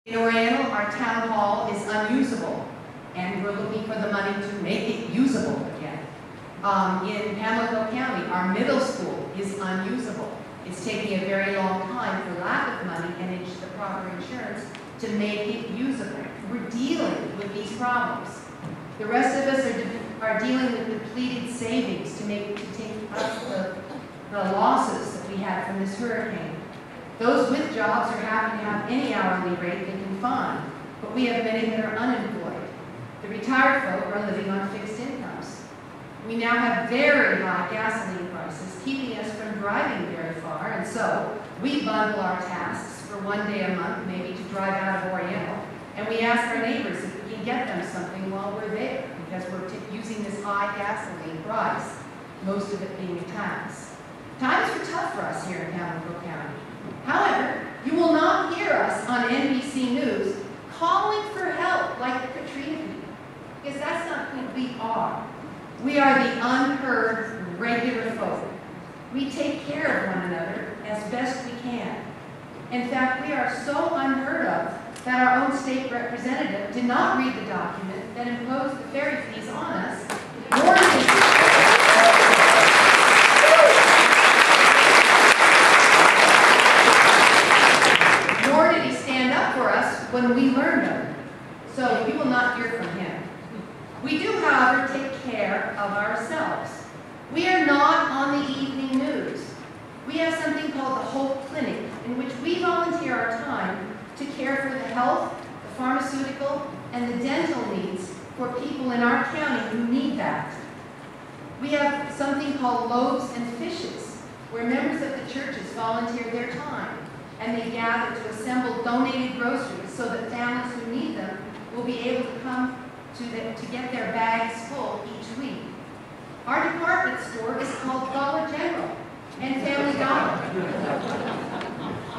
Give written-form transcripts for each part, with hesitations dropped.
In Oriental, our town hall is unusable, and we're looking for the money to make it usable again. In Pamlico County, our middle school is unusable. It's taking a very long time for lack of money and the proper insurance to make it usable. We're dealing with these problems. The rest of us are dealing with depleted savings to take up the losses that we had from this hurricane. Those with jobs are happy to have any hourly rate they can find, but we have many that are unemployed. The retired folk are living on fixed incomes. We now have very high gasoline prices, keeping us from driving very far, and so we bundle our tasks for one day a month, maybe to drive out of Oriental, and we ask our neighbors if we can get them something while we're there, because we're using this high gasoline price, most of it being a tax. Times are tough for us here in Pamlico County. However, you will not hear us on NBC News calling for help like the Katrina people, because that's not who we are. We are the unheard, regular folk. We take care of one another as best we can. In fact, we are so unheard of that our own state representative did not read the document that imposed the ferry fees on us, nor did he stand up for us when we learned of it. So you will not hear from him. We do, however, take care of ourselves. We are not on the evening news. We have something called the Hope Clinic, in which we volunteer our time to care for the health, the pharmaceutical, and the dental needs for people in our county who need that. We have something called Loaves and Fishes, where members of the churches volunteer their time, and they gather to assemble donated groceries so that families who need them will be able to come to get their bags full each week. Our department store is called Dollar General and Family Dollar.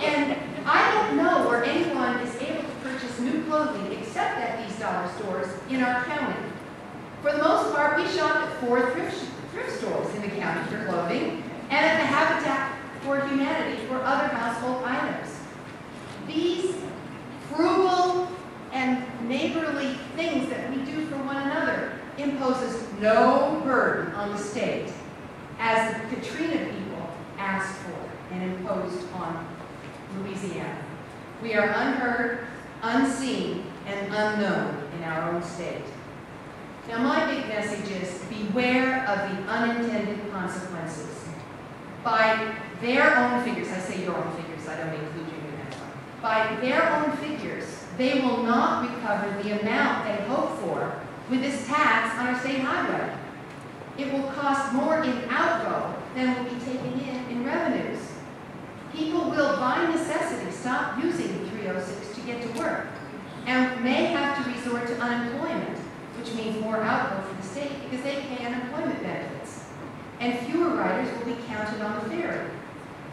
And I don't know where anyone is able to purchase new clothing except at these dollar stores in our county. For the most part, we shop at 4 thrift stores in the county for clothing and at the Habitat for Humanity for other household items. These frugal and neighborly things that we do for one another imposes no burden on the state, as the Katrina people asked for and imposed on Louisiana. We are unheard, unseen, and unknown in our own state. Now, my big message is beware of the unintended consequences. By their own figures, I say your own figures, I don't include you in that one. By their own figures, they will not recover the amount they hope for with this tax on our state highway. It will cost more in outgo than will be taken in revenues. People will, by necessity, stop using the 306 to get to work and may have to resort to unemployment, which means more outgo for the state because they pay unemployment benefits. And fewer riders will be counted on the ferry.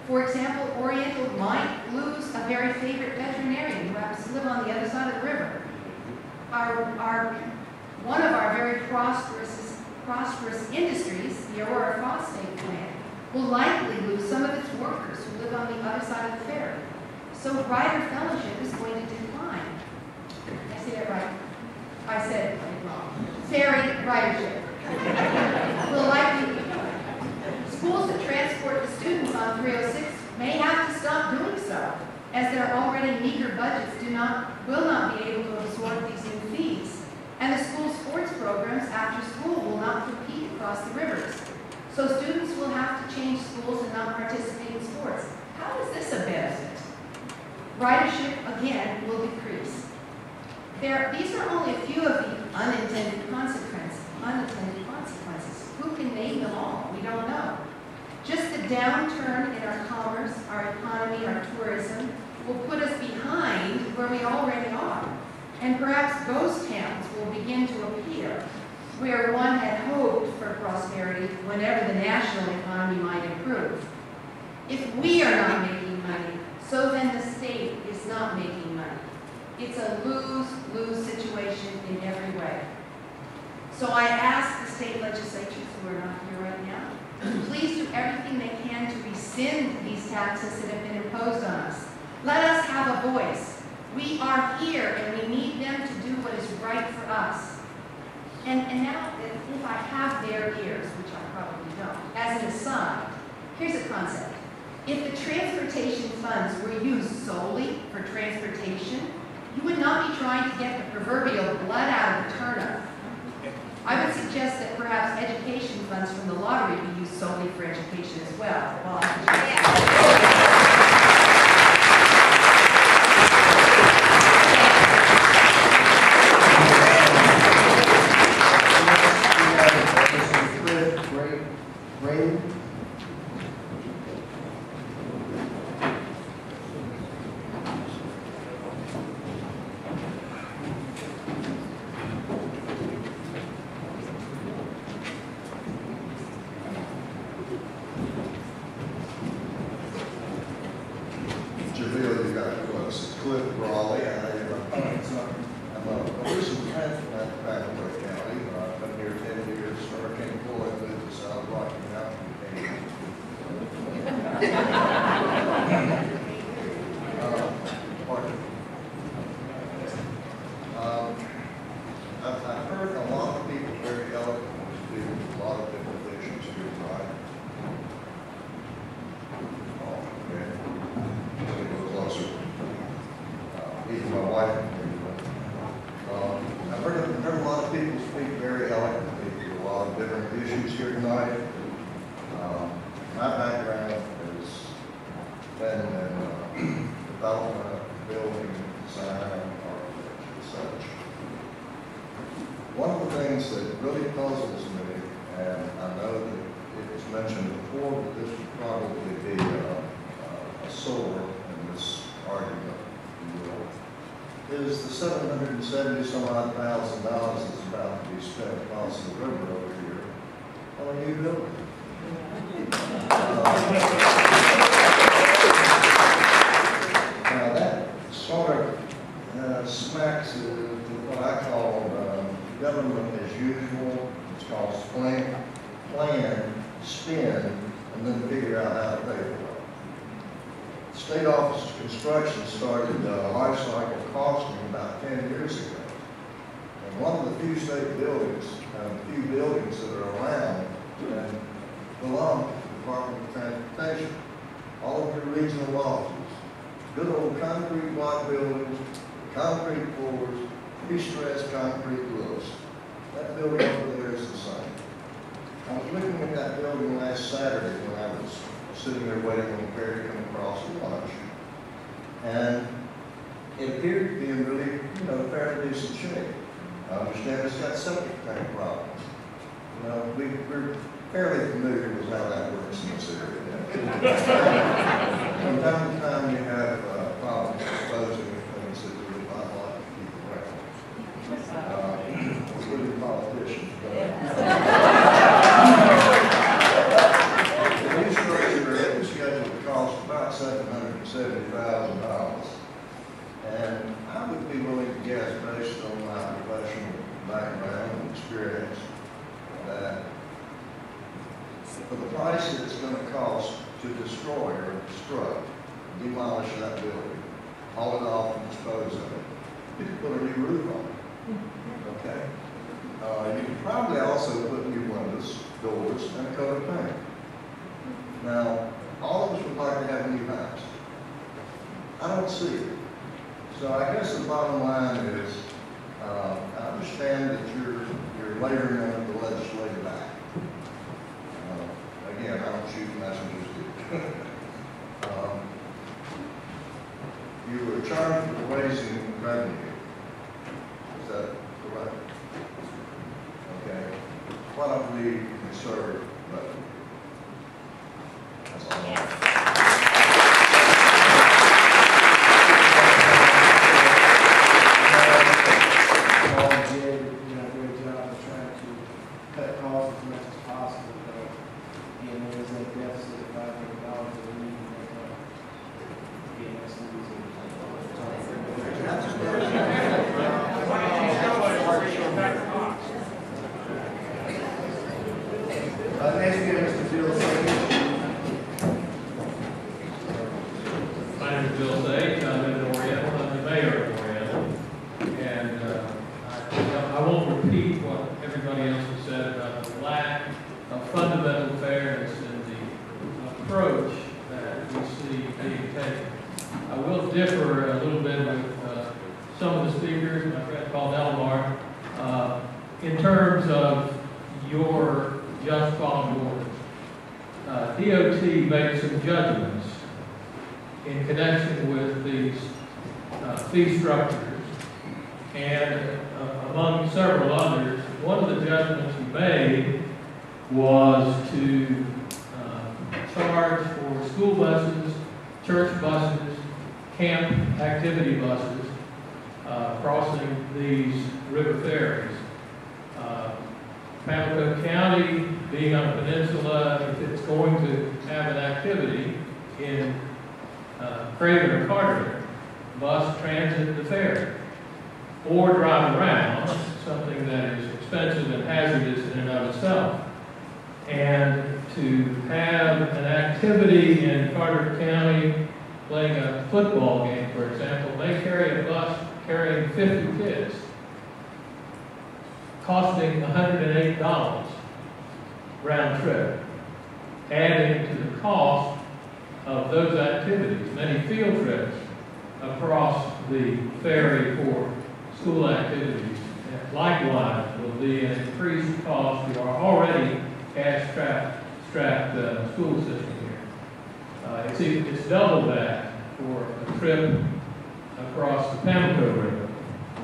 For example, Oriental might lose a very favorite veterinarian who happens to live on the other side of the river. One of our very prosperous industries, the Aurora Phosphate plant, will likely lose some of its workers who live on the other side of the ferry. So rider fellowship is going to decline. I say that right? I said it wrong. Ferry ridership will likely decline. Schools that transport the students on 306 may have to stop doing so, as their already meager budgets will not be able to absorb these new fees. And the school sports programs after school will not compete across the rivers. So students will have to change schools and not participate in sports. How is this a benefit? Ridership, again, will decrease. These are only a few of the unintended consequences. Who can name them all? We don't know. Just the downturn in our commerce, our economy, our tourism will put us behind where we already are. And perhaps ghost towns will begin to appear where one had hoped for prosperity whenever the national economy might improve. If we are not making money, so then the state is not making money. It's a lose-lose situation in every way. So I ask the state legislatures who are not here right now, to please do everything they can to rescind these taxes that have been imposed on us. Let us have a voice. We are here, and we need them to do what is right for us. And now, if I have their ears, which I probably don't, as an aside, here's a concept. If the transportation funds were used solely for transportation, you would not be trying to get the proverbial blood out of the turnip. I would suggest that perhaps education funds from the lottery be used solely for education as well. Pamlico County. I've been here 10 years, Hurricane Floyd moved us out of Rocky Mountain. I've heard a lot of people very eloquently speak a lot of different visions here tonight. A little closer. Even my wife. I've heard a lot of people speak very eloquently to a lot of different issues here tonight. My background has been in development, building, design, architecture, and such. One of the things that really puzzles me, and I know that it was mentioned before, but this would probably be a sword in this argument, if you will, is the $770-some-odd thousand that's about to be spent across the river over here on a new building. Now that sort of smacks of what I call government as usual. It's called plan, spend, and then figure out how to pay for it. The State Office of Construction started life cycle costing about 10 years ago. And one of the few state buildings, few buildings that are around and belong to the Department of Transportation, all of your regional offices, good old concrete block buildings, concrete floors, pre-stressed concrete roofs. That building over there is the same. I was looking at that building last Saturday when I was sitting there waiting on the ferry to come across for lunch. And it appeared to be in really, fairly decent shape. I understand it's got septic tank problems. We're fairly familiar with how that works in this area. From time to time you have problems disposing of things that do not like to keep around. Including politicians. The new structure is scheduled to cost about $770,000. And I would be willing to guess, based on my professional background and experience, that for the price that it's going to cost to destroy or construct, demolish that building, haul it off and dispose of it, you could put a new roof on it. Okay? You could probably also put new windows, doors, and a coat of paint. Now, all of us would like to have a new house. I don't see it. So I guess the bottom line is, I understand that you're layering in the legislative act. Again, I don't shoot messengers, do you were charged with raising revenue. Is that correct? Okay. Why don't we conserve revenue? That's all I want. My name is Bill Sage. I'm in Oriental. I'm the mayor today. I will differ a little bit with some of the speakers, my friend Paul Delmar, in terms of your just following orders. DOT made some judgments in connection with these fee structures, and among several others, one of the judgments you made was to charge for school buses, church buses, camp activity buses crossing these river ferries. Pamlico County, being on a peninsula, if it's going to have an activity in Craven or Carter, bus transit the ferry, or drive around, something that is expensive and hazardous in and of itself. And to have an activity in Carter County, playing a football game, for example, may carry a bus carrying 50 kids, costing $108 round trip, adding to the cost of those activities, many field trips across the ferry for school activities. And likewise, will be an increased cost to our already cash-strapped school system here. It's double that for a trip across the Pamlico River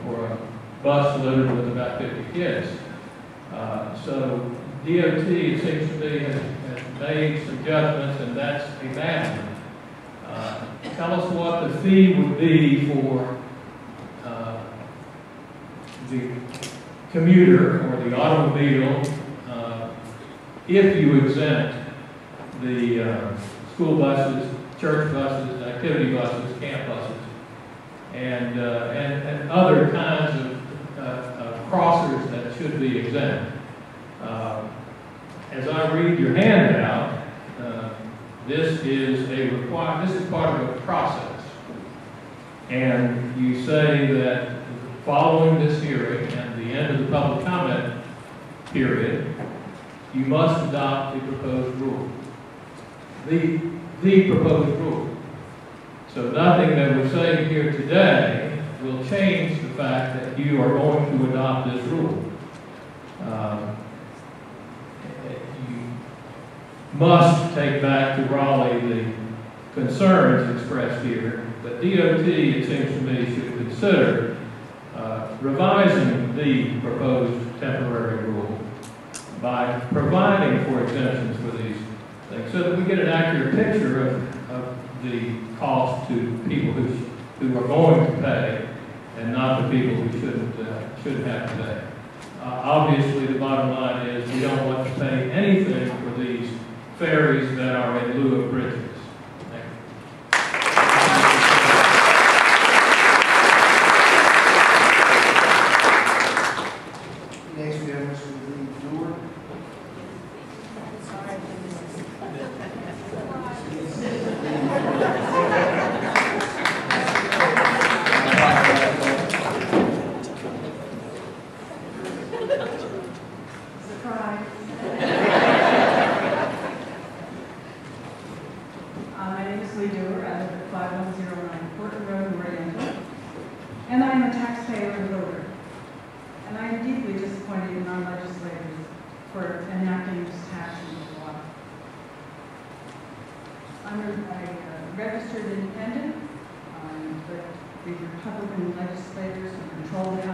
or a bus loaded with about 50 kids. So DOT, it seems to me, has made some judgments, and that's a bad one. Tell us what the fee would be for the commuter or the automobile if you exempt the school buses, church buses, activity buses, camp buses, and other kinds of crossers that should be exempt. As I read your handout, this is part of a process, and you say that following this hearing and the end of the public comment period, you must adopt the proposed rule. The proposed rule. So nothing that we're saying here today will change the fact that you are going to adopt this rule. You must take back to Raleigh the concerns expressed here, but DOT, it seems to me, should consider revising the proposed temporary rule by providing for exemptions for these things, so that we get an accurate picture of the cost to people who are going to pay, and not the people who shouldn't have to pay. Obviously, the bottom line is we don't want to pay anything for these ferries that are in lieu of bridges. Thank you. Next, we have Mr. Lee Dewar. Surprise. My name is Lee Dewar. I live at 5109 Portland Road, Oriental, and I am a taxpayer and voter. And I am deeply disappointed in our legislators for enacting this tax into law. I'm a registered independent, but the Republican legislators who control the House